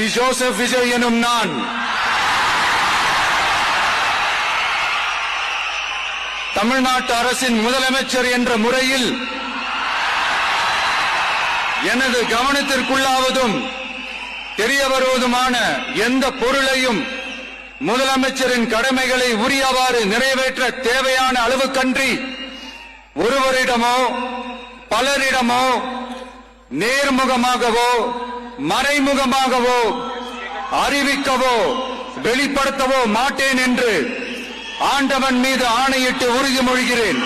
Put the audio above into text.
C Joseph Vijay எனும் நான் தமிழ்நாட்டு அரசின் முதலமைச்சர் என்ற முறையில் எனது கவனத்திற்குள்ளாவதும் தெரிய வருவதுமான எந்த பொருளையும் முதலமைச்சரின் கடமைகளை உரியவாறு நிறைவேற்ற தேவையான அளவுக்கன்றி ஒருவரிடமோ பலரிடமோ நேர்முகமாகவோ மறைமுகமாகவோ அறிவிக்கவோ வெளிப்படுத்தவோ மாட்டேன் என்று ஆண்டவன் மீது ஆணையிட்டு உறுதிமொழிகிறேன்.